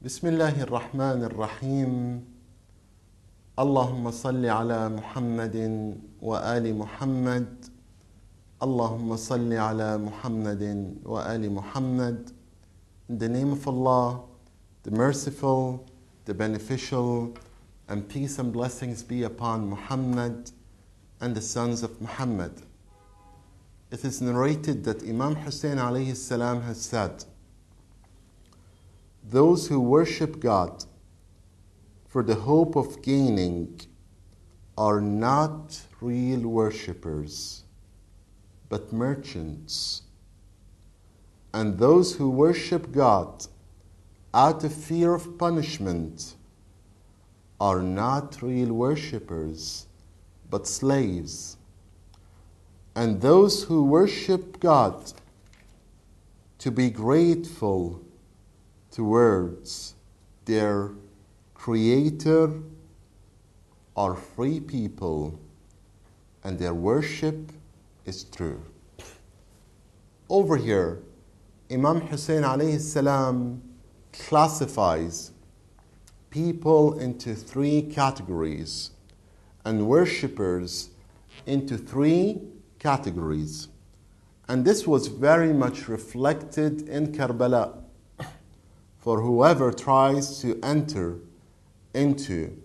بسم الله الرحمن الرحيم. اللهم صل على محمد وآل محمد. اللهم صل على محمد وآل محمد. In the name of Allah, the merciful, the beneficial, and peace and blessings be upon Muhammad and the sons of Muhammad. It is narrated that Imam Husain alayhi salam has said, "Those who worship God for the hope of gaining are not real worshippers, but merchants. And those who worship God out of fear of punishment are not real worshippers, but slaves. And those who worship God to be grateful towards their Creator are free people, and their worship is true." Over here, Imam Hussein alayhi salam classifies people into three categories and worshippers into three categories. And this was very much reflected in Karbala'a. For whoever tries to enter into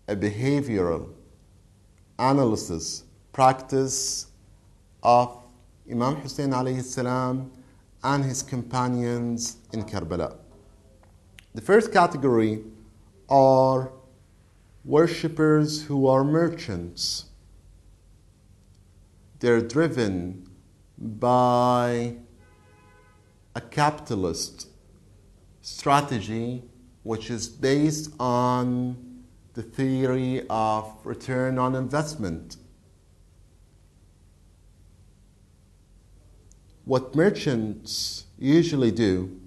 a behavioral analysis practice of Imam Hussein alayhi salam and his companions in Karbala. The first category are worshippers who are merchants. They're driven by a capitalist strategy which is based on the theory of return on investment. What merchants usually do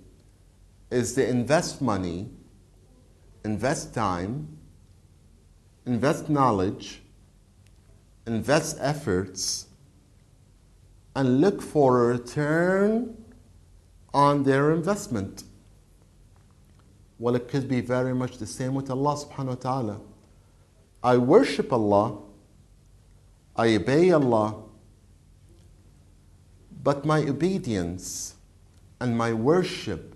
is they invest money, invest time, invest knowledge, invest efforts, and look for a return on their investment. Well, it could be very much the same with Allah subhanahu wa ta'ala. I worship Allah, I obey Allah, but my obedience and my worship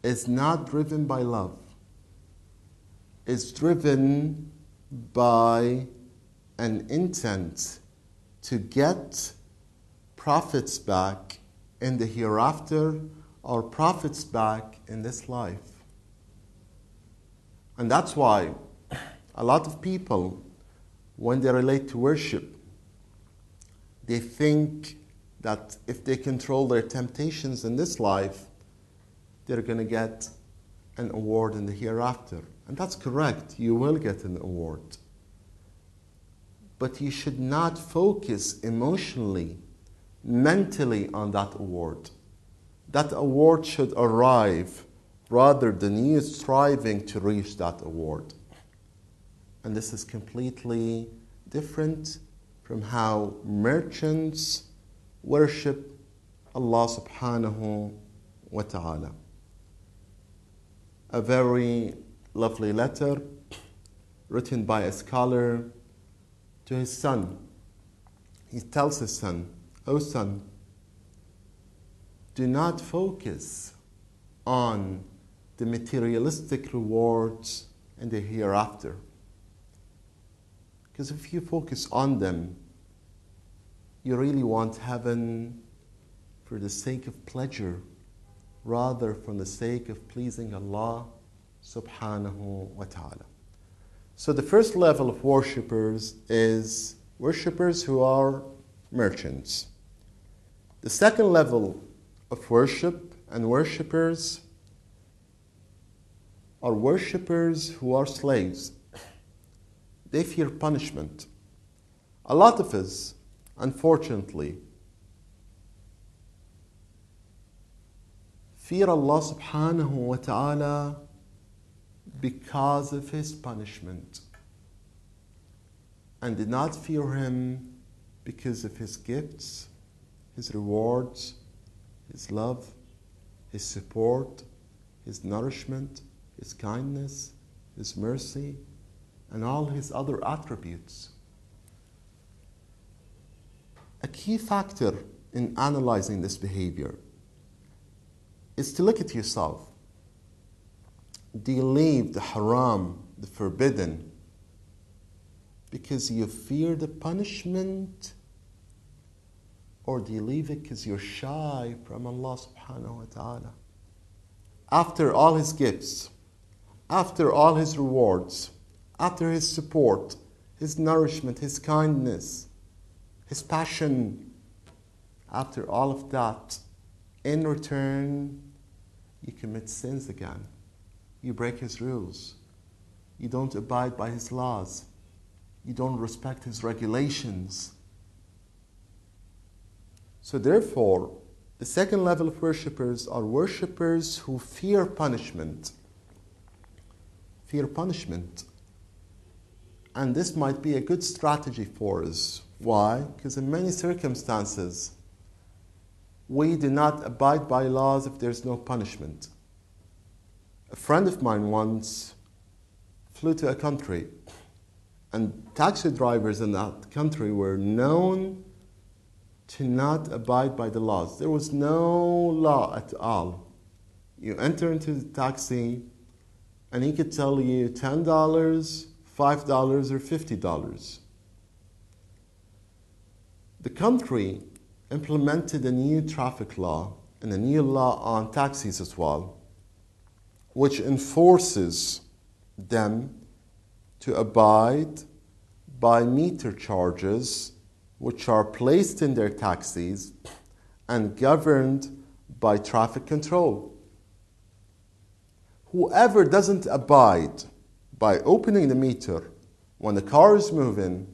is not driven by love. It's driven by an intent to get profits back in the hereafter or profits back in this life. And that's why a lot of people, when they relate to worship, they think that if they control their temptations in this life, they're going to get an award in the hereafter. And that's correct, you will get an award. But you should not focus emotionally, mentally on that award. That award should arrive rather than you striving to reach that award. And this is completely different from how merchants worship Allah subhanahu wa ta'ala. A very lovely letter written by a scholar to his son. He tells his son, "O son, do not focus on the materialistic rewards in the hereafter. Because if you focus on them, you really want heaven for the sake of pleasure, rather from the sake of pleasing Allah subhanahu wa ta'ala." So the first level of worshippers is worshippers who are merchants. The second level of worship and worshippers are worshippers who are slaves. They fear punishment. A lot of us, unfortunately, fear Allah subhanahu wa ta'ala because of His punishment, and did not fear Him because of His gifts, His rewards, His love, His support, His nourishment, His kindness, His mercy, and all His other attributes. A key factor in analyzing this behavior is to look at yourself. Do you leave the haram, the forbidden, because you fear the punishment? Or do you leave it because you're shy from Allah subhanahu wa ta'ala? After all His gifts, after all His rewards, after His support, His nourishment, His kindness, His passion, after all of that, in return, you commit sins again. You break His rules. You don't abide by His laws. You don't respect His regulations. So therefore, the second level of worshippers are worshippers who fear punishment. Fear punishment. And this might be a good strategy for us. Why? Because in many circumstances, we do not abide by laws if there's no punishment. A friend of mine once flew to a country, and taxi drivers in that country were known to not abide by the laws. There was no law at all. You enter into the taxi, and he could tell you $10, $5, or $50. The country implemented a new traffic law and a new law on taxis as well, which enforces them to abide by meter charges which are placed in their taxis and governed by traffic control. Whoever doesn't abide by opening the meter when the car is moving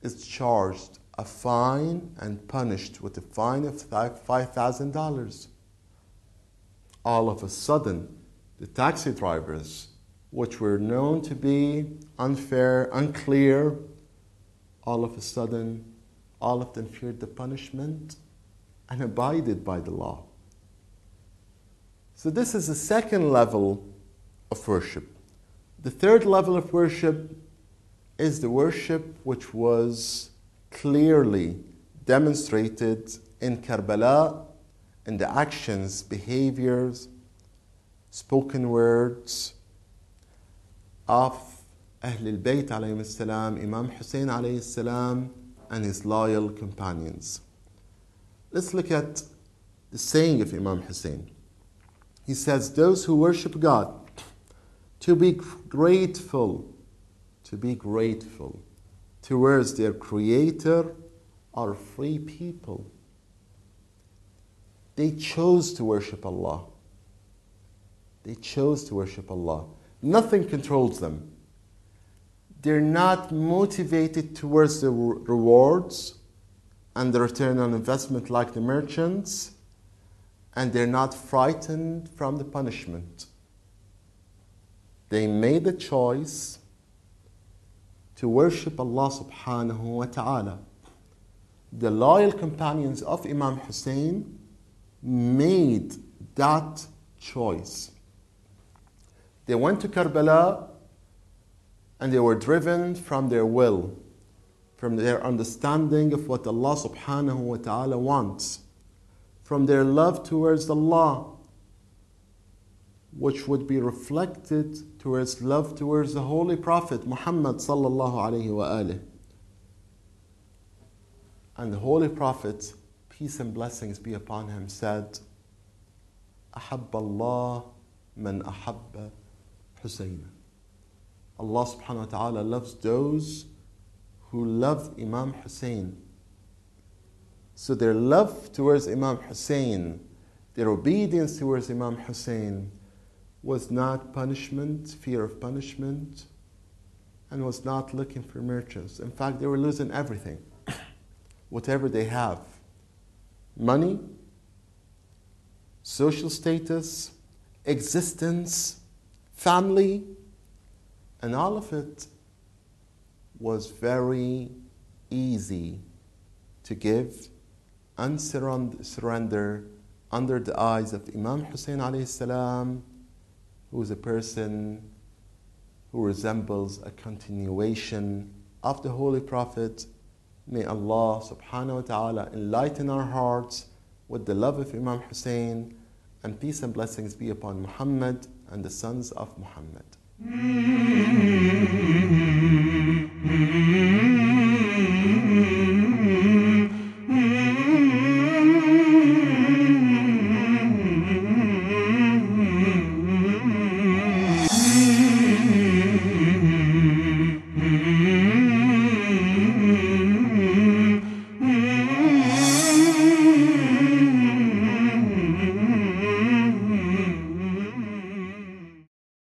is charged a fine and punished with a fine of $5,000. All of a sudden, the taxi drivers, which were known to be unfair, unclear, all of a sudden, all of them feared the punishment and abided by the law. So this is the second level of worship. The third level of worship is the worship which was clearly demonstrated in Karbala'a, in the actions, behaviors, spoken words of Ahlul Bayt alayhim as-salam, Imam Hussein alayhi salam, and his loyal companions. Let's look at the saying of Imam Hussein. He says, those who worship God, to be grateful towards their Creator are free people. They chose to worship Allah. They chose to worship Allah. Nothing controls them. They're not motivated towards the rewards and the return on investment like the merchants, and they're not frightened from the punishment. They made a choice to worship Allah subhanahu wa ta'ala. The loyal companions of Imam Hussein made that choice. They went to Karbala and they were driven from their will, from their understanding of what Allah subhanahu wa ta'ala wants, from their love towards Allah, which would be reflected towards love towards the Holy Prophet Muhammad sallallahu alayhi wa alihi. And the Holy Prophet, peace and blessings be upon him, said, أحب الله من أحب حسين. Allah subhanahu wa ta'ala loves those who love Imam Hussein. So their love towards Imam Hussein, their obedience towards Imam Hussein was not punishment, fear of punishment, and was not looking for merchants. In fact, they were losing everything, whatever they have. Money, social status, existence, family, and all of it was very easy to give and surrender under the eyes of Imam Husain alayhi salam, who is a person who resembles a continuation of the Holy Prophet. May Allah subhanahu wa ta'ala enlighten our hearts with the love of Imam Husain, and peace and blessings be upon Muhammad and the sons of Muhammad.